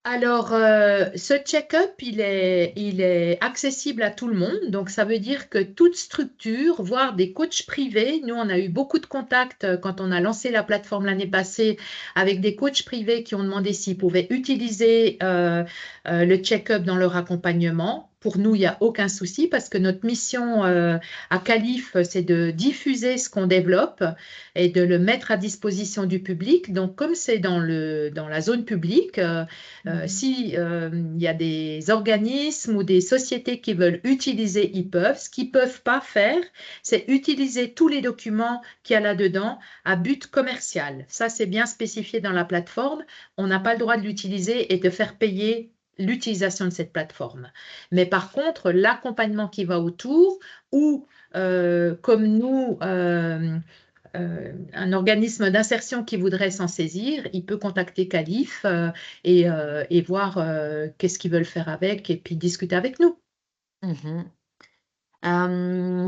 Alors, ce check-up, il est accessible à tout le monde. Donc, ça veut dire que toute structure, voire des coachs privés, nous, on a eu beaucoup de contacts quand on a lancé la plateforme l'année passée avec des coachs privés qui ont demandé s'ils pouvaient utiliser le check-up dans leur accompagnement. Pour nous, il n'y a aucun souci parce que notre mission à Calif, c'est de diffuser ce qu'on développe et de le mettre à disposition du public. Donc, comme c'est dans la zone publique, si il y a des organismes ou des sociétés qui veulent utiliser, ils peuvent. Ce qu'ils ne peuvent pas faire, c'est utiliser tous les documents qu'il y a là-dedans à but commercial. Ça, c'est bien spécifié dans la plateforme. On n'a pas le droit de l'utiliser et de faire payer l'utilisation de cette plateforme. Mais par contre, l'accompagnement qui va autour ou comme nous, un organisme d'insertion qui voudrait s'en saisir, il peut contacter Calif et voir qu'est-ce qu'ils veulent faire avec et puis discuter avec nous.
Mhm.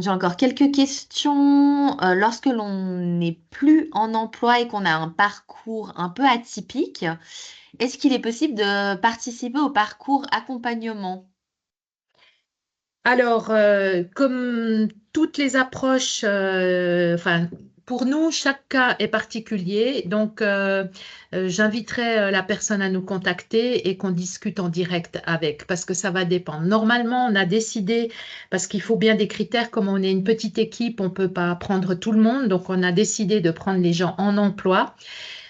J'ai encore quelques questions. Lorsque l'on n'est plus en emploi et qu'on a un parcours un peu atypique, est-ce qu'il est possible de participer au parcours accompagnement?
Alors, comme toutes les approches, enfin, pour nous, chaque cas est particulier. Donc, j'inviterai la personne à nous contacter et qu'on discute en direct avec, parce que ça va dépendre. Normalement, on a décidé, parce qu'il faut bien des critères, comme on est une petite équipe, on ne peut pas prendre tout le monde. Donc, on a décidé de prendre les gens en emploi.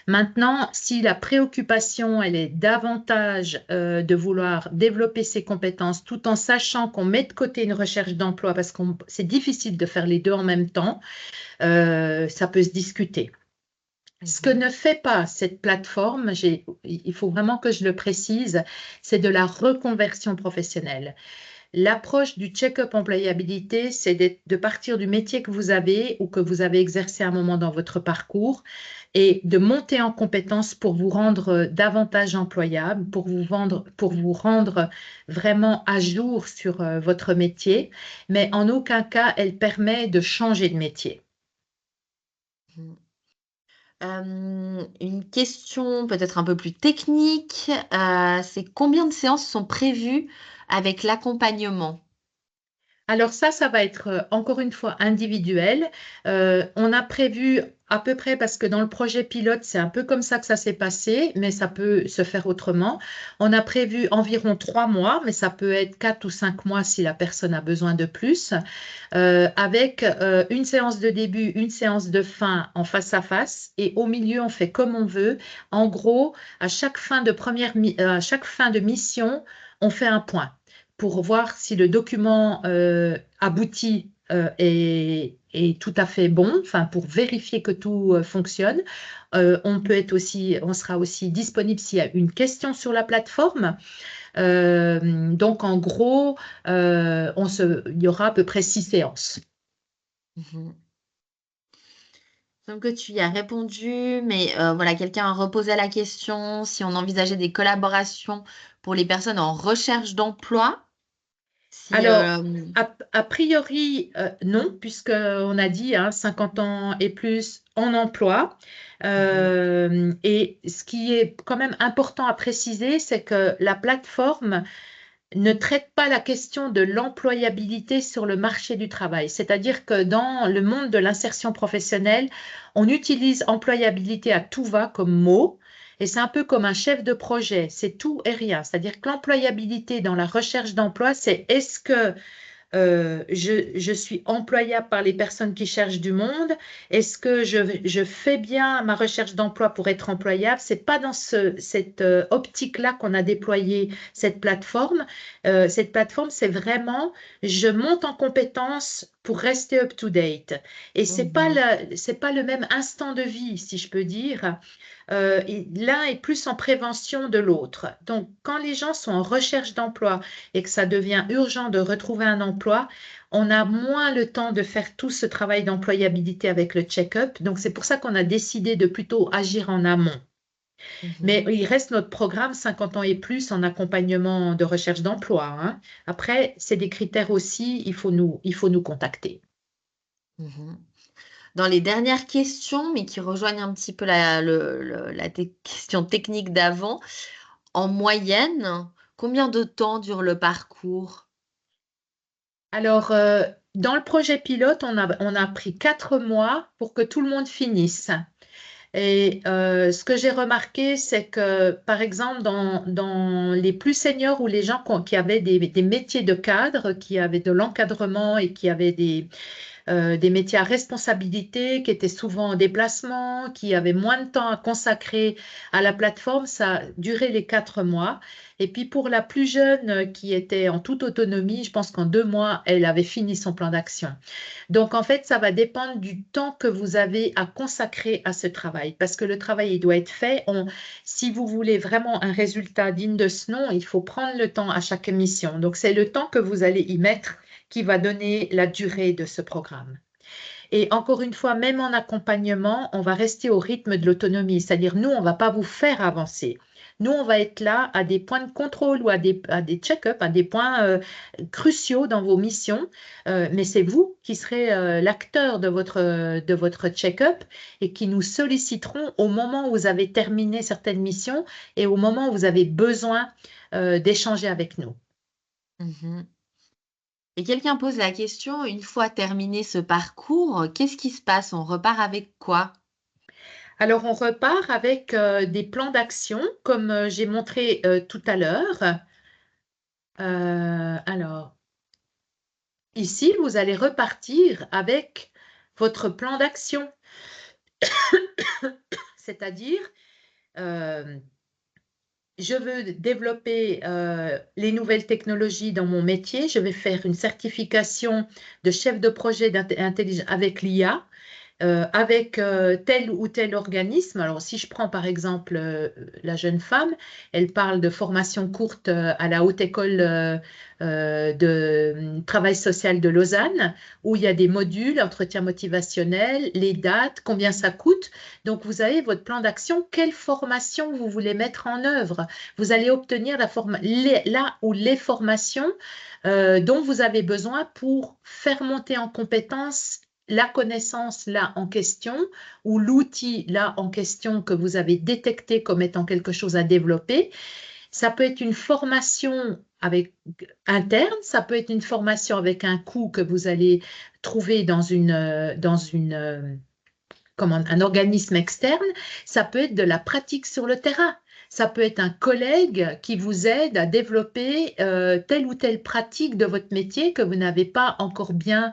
Maintenant, si la préoccupation, elle est davantage de vouloir développer ses compétences tout en sachant qu'on met de côté une recherche d'emploi parce que c'est difficile de faire les deux en même temps, ça peut se discuter. Ce que ne fait pas cette plateforme, il faut vraiment que je le précise, c'est de la reconversion professionnelle. L'approche du check-up employabilité, c'est de partir du métier que vous avez ou que vous avez exercé à un moment dans votre parcours et de monter en compétences pour vous rendre davantage employable, pour vous rendre vraiment à jour sur votre métier, mais en aucun cas, elle permet de changer de métier.
Une question peut-être un peu plus technique, c'est combien de séances sont prévues avec l'accompagnement?
Alors ça va être encore une fois individuel. On a prévu à peu près, parce que dans le projet pilote, c'est un peu comme ça que ça s'est passé, mais ça peut se faire autrement. On a prévu environ 3 mois, mais ça peut être 4 ou 5 mois si la personne a besoin de plus, avec une séance de début, une séance de fin en face à face, et au milieu, on fait comme on veut. En gros, à chaque fin à chaque fin de mission, on fait un point pour voir si le document abouti est tout à fait bon, enfin pour vérifier que tout fonctionne. On sera aussi disponible s'il y a une question sur la plateforme. Donc en gros, il y aura à peu près 6 séances.
Donc que tu y as répondu, mais voilà, quelqu'un a reposé la question si on envisageait des collaborations pour les personnes en recherche d'emploi. Si,
Alors, a priori, non, puisqu'on a dit 50 ans et plus en emploi. Et ce qui est quand même important à préciser, c'est que la plateforme ne traite pas la question de l'employabilité sur le marché du travail. C'est-à-dire que dans le monde de l'insertion professionnelle, on utilise employabilité à tout va comme mot. Et c'est un peu comme un chef de projet, c'est tout et rien. C'est-à-dire que l'employabilité dans la recherche d'emploi, c'est est-ce que je suis employable par les personnes qui cherchent du monde? Est-ce que je fais bien ma recherche d'emploi pour être employable? C'est pas dans cette optique-là qu'on a déployé cette plateforme. Cette plateforme, c'est vraiment, je monte en compétences pour rester up to date. Et c'est pas le même instant de vie, si je peux dire. L'un est plus en prévention de l'autre. Donc, quand les gens sont en recherche d'emploi et que ça devient urgent de retrouver un emploi, on a moins le temps de faire tout ce travail d'employabilité avec le check-up. Donc, c'est pour ça qu'on a décidé de plutôt agir en amont. Mais il reste notre programme 50 ans et plus en accompagnement de recherche d'emploi. Après, c'est des critères aussi, il faut nous contacter.
Dans les dernières questions, mais qui rejoignent un petit peu la question technique d'avant, en moyenne, combien de temps dure le parcours?
Alors, dans le projet pilote, on a pris 4 mois pour que tout le monde finisse. Et ce que j'ai remarqué, c'est que, par exemple, dans les plus seniors ou les gens qui avaient des métiers de cadre, qui avaient de l'encadrement et qui avaient des métiers à responsabilité, qui étaient souvent en déplacement, qui avaient moins de temps à consacrer à la plateforme, ça a duré les 4 mois. Et puis pour la plus jeune qui était en toute autonomie, je pense qu'en 2 mois, elle avait fini son plan d'action. Donc en fait, ça va dépendre du temps que vous avez à consacrer à ce travail, parce que le travail, il doit être fait. Si vous voulez vraiment un résultat digne de ce nom, il faut prendre le temps à chaque émission. Donc c'est le temps que vous allez y mettre qui va donner la durée de ce programme. Et encore une fois, même en accompagnement, on va rester au rythme de l'autonomie, c'est-à-dire nous, on ne va pas vous faire avancer. Nous, on va être là à des points de contrôle ou à des check-up, à des points cruciaux dans vos missions, mais c'est vous qui serez l'acteur de votre check-up et qui nous solliciteront au moment où vous avez terminé certaines missions et au moment où vous avez besoin d'échanger avec nous.
Et quelqu'un pose la question, une fois terminé ce parcours, qu'est-ce qui se passe? On repart avec quoi?
Alors, on repart avec des plans d'action, comme j'ai montré tout à l'heure. Alors, ici, vous allez repartir avec votre plan d'action. C'est-à-dire, je veux développer les nouvelles technologies dans mon métier. Je vais faire une certification de chef de projet d'intelligence avec l'IA. Avec tel ou tel organisme. Alors, si je prends par exemple la jeune femme, elle parle de formation courte à la Haute École de Travail Social de Lausanne, où il y a des modules, entretien motivationnel, les dates, combien ça coûte. Donc, vous avez votre plan d'action, quelle formation vous voulez mettre en œuvre. Vous allez obtenir les formations dont vous avez besoin pour faire monter en compétence la connaissance là en question ou l'outil là en question que vous avez détecté comme étant quelque chose à développer. Ça peut être une formation interne, ça peut être une formation avec un coût que vous allez trouver dans un organisme externe, ça peut être de la pratique sur le terrain. Ça peut être un collègue qui vous aide à développer telle ou telle pratique de votre métier que vous n'avez pas encore bien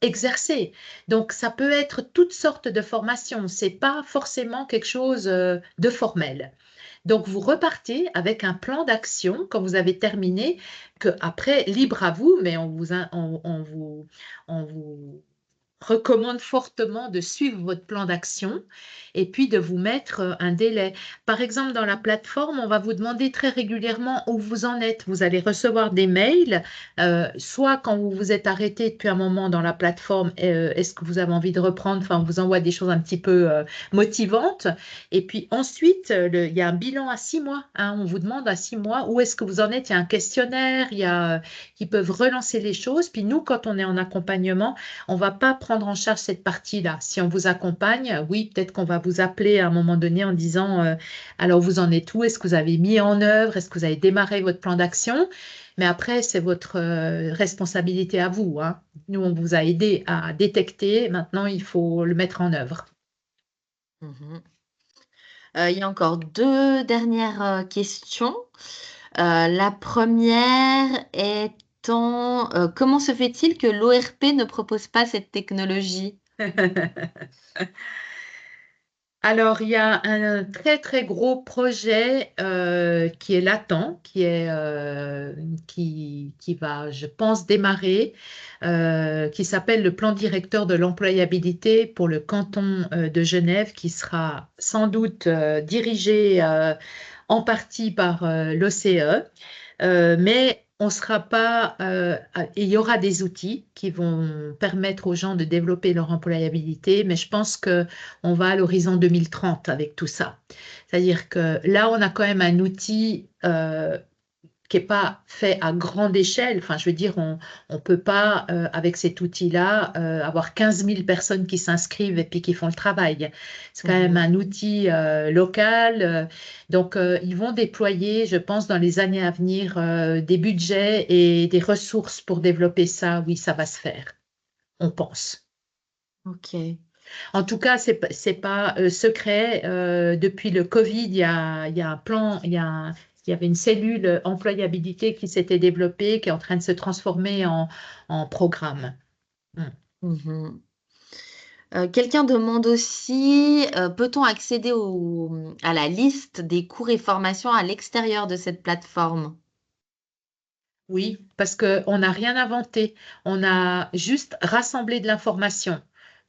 exercé. Donc, ça peut être toutes sortes de formations. Ce n'est pas forcément quelque chose de formel. Donc, vous repartez avec un plan d'action quand vous avez terminé, que après, libre à vous, mais on vous recommande fortement de suivre votre plan d'action et puis de vous mettre un délai. Par exemple, dans la plateforme, on va vous demander très régulièrement où vous en êtes. Vous allez recevoir des mails, soit quand vous vous êtes arrêté depuis un moment dans la plateforme, est-ce que vous avez envie de reprendre? Enfin, on vous envoie des choses un petit peu motivantes. Et puis ensuite, il y a un bilan à 6 mois. Hein. On vous demande à 6 mois où est-ce que vous en êtes. Il y a un questionnaire, qui peuvent relancer les choses. Puis nous, quand on est en accompagnement, on ne va pas prendre en charge cette partie-là. Si on vous accompagne, oui, peut-être qu'on va vous appeler à un moment donné en disant alors vous en êtes où? Est-ce que vous avez mis en œuvre? Est-ce que vous avez démarré votre plan d'action? Mais après, c'est votre responsabilité à vous. Hein. Nous, on vous a aidé à détecter. Maintenant, il faut le mettre en œuvre.
Mhm. Il y a encore deux dernières questions. La première étant, comment se fait-il que l'ORP ne propose pas cette technologie?
Alors, il y a un très, très gros projet qui est latent, qui va, je pense, démarrer, qui s'appelle le plan directeur de l'employabilité pour le canton de Genève, qui sera sans doute dirigé en partie par l'OCE. Mais on sera pas, il y aura des outils qui vont permettre aux gens de développer leur employabilité, mais je pense que on va à l'horizon 2030 avec tout ça. C'est-à-dire que là, on a quand même un outil qui n'est pas fait à grande échelle. Enfin, je veux dire, on ne peut pas, avec cet outil-là, avoir 15 000 personnes qui s'inscrivent et puis qui font le travail. C'est quand même un outil local. Donc, ils vont déployer, je pense, dans les années à venir, des budgets et des ressources pour développer ça. Oui, ça va se faire, on pense.
Ok.
En tout cas, c'est pas secret. Depuis le Covid, il y a un plan, il y avait une cellule employabilité qui s'était développée, qui est en train de se transformer en programme.
Mhm. Quelqu'un demande aussi, peut-on accéder à la liste des cours et formations à l'extérieur de cette plateforme?
Oui, parce qu'on n'a rien inventé. On a juste rassemblé de l'information.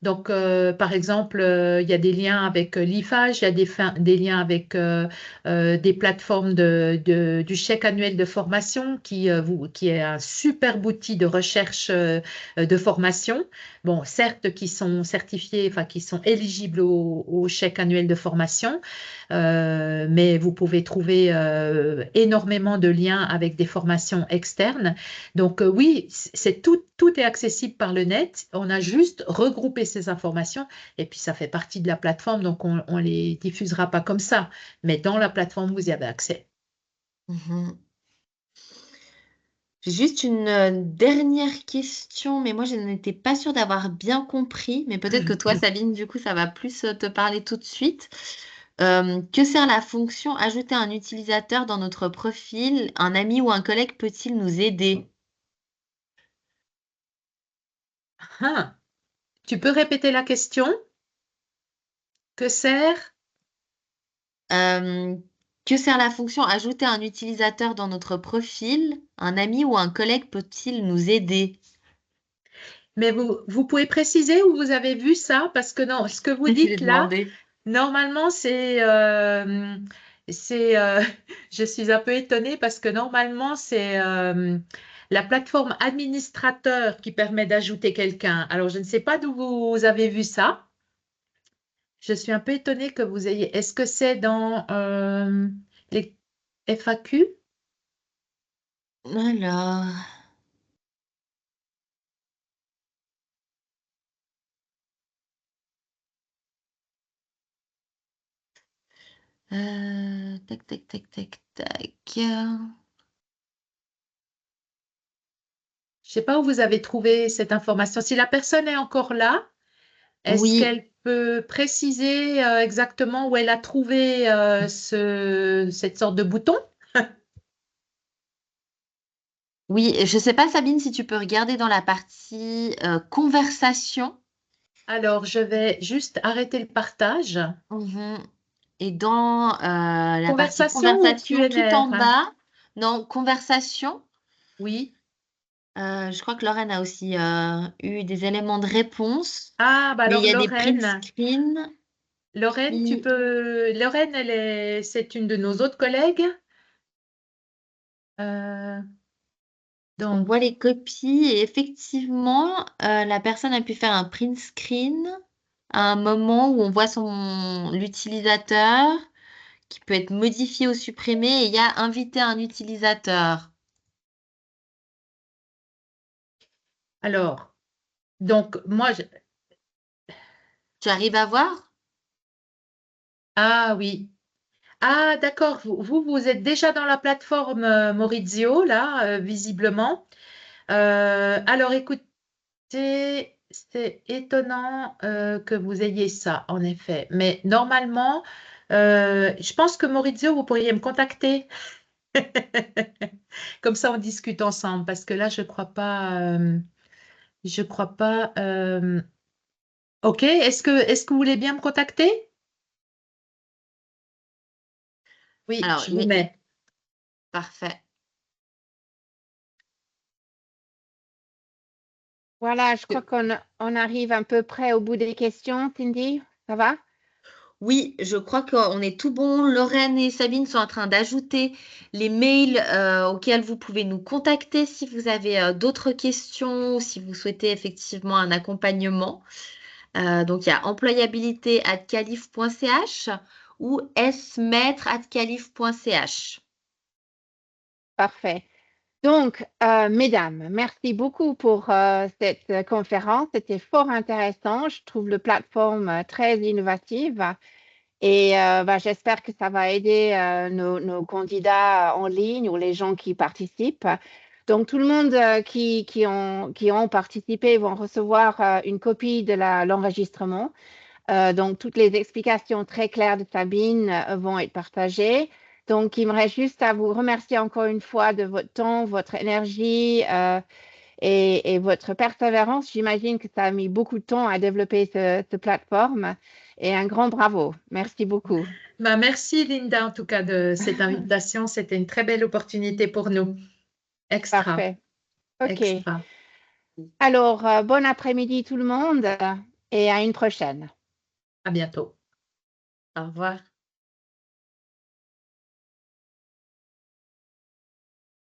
Donc, par exemple, il y a des liens avec l'IFAGE, il y a des liens avec des plateformes du chèque annuel de formation qui est un super outil de recherche de formation. Bon, certes, qui sont certifiés, enfin, qui sont éligibles au chèque annuel de formation, mais vous pouvez trouver énormément de liens avec des formations externes. Donc oui, tout est accessible par le net. On a juste regroupé ces informations et puis ça fait partie de la plateforme, donc on ne les diffusera pas comme ça. Mais dans la plateforme, vous y avez accès.
Mhm. J'ai juste une dernière question, mais moi je n'étais pas sûre d'avoir bien compris, mais peut-être que toi, Sabine, du coup, ça va plus te parler tout de suite. Que sert la fonction ajouter un utilisateur dans notre profil? Un ami ou un collègue peut-il nous aider?
Ah, tu peux répéter la question? Que sert?
Euh, que sert la fonction ajouter un utilisateur dans notre profil? Un ami ou un collègue peut-il nous aider?
Mais vous pouvez préciser où vous avez vu ça? Parce que non, ce que vous
J'ai
dites là,
demandé.
normalement, je suis un peu étonnée parce que normalement, c'est la plateforme administrateur qui permet d'ajouter quelqu'un. Alors, je ne sais pas d'où vous avez vu ça. Je suis un peu étonnée que vous ayez. Est-ce que c'est dans les FAQ?
Alors. Tac, tac, tac, tac, tac.
Je ne sais pas où vous avez trouvé cette information. Si la personne est encore là, est-ce
Oui,
qu'elle peut préciser exactement où elle a trouvé cette sorte de bouton?
oui. Je sais pas, Sabine, si tu peux regarder dans la partie conversation.
Alors, je vais juste arrêter le partage.
Mhm. Et dans la partie
Conversation ou
conversation, tout
Q&R,
en
hein?
bas, non, conversation,
Oui.
Je crois que Lorraine a aussi eu des éléments de réponse,
Ah, bah
mais il
alors
y a des print
Lorraine,
screens
Lorraine,
qui...
Lorraine, c'est une de nos autres collègues. Euh,
On
donc,
voit les copies et effectivement, la personne a pu faire un print screen à un moment où on voit l'utilisateur qui peut être modifié ou supprimé et il y a invité un utilisateur.
alors, donc moi,
Tu arrives à voir?
ah oui. Ah, d'accord. Vous êtes déjà dans la plateforme Maurizio, là, visiblement. Alors, écoutez, c'est étonnant que vous ayez ça, en effet. Mais normalement, je pense que Maurizio, vous pourriez me contacter. Comme ça, on discute ensemble. Parce que là, je crois pas. Je crois pas. Ok. Est-ce que vous voulez bien me contacter? Oui,
Alors,
je vous mets.
parfait.
Voilà, je crois qu'on arrive à peu près au bout des questions, Cindy. Ça va?
Oui, je crois qu'on est tout bon. Lorraine et Sabine sont en train d'ajouter les mails auxquels vous pouvez nous contacter si vous avez d'autres questions ou si vous souhaitez effectivement un accompagnement. Donc, il y a employabilité@calif.ch ou smaître@calif.ch.
Parfait. Donc, mesdames, merci beaucoup pour cette conférence. C'était fort intéressant. Je trouve la plateforme très innovative et j'espère que ça va aider nos candidats en ligne ou les gens qui participent. Donc, tout le monde qui ont participé vont recevoir une copie de l'enregistrement. Donc, toutes les explications très claires de Sabine vont être partagées. Donc, il me reste juste à vous remercier encore une fois de votre temps, votre énergie et votre persévérance. J'imagine que ça a mis beaucoup de temps à développer cette plateforme et un grand bravo. Merci beaucoup.
Bah, merci Linda en tout cas de cette invitation. C'était une très belle opportunité pour nous. Extra,
Parfait. OK.
extra.
Alors, bon après-midi tout le monde et à une prochaine.
À bientôt.
Au revoir.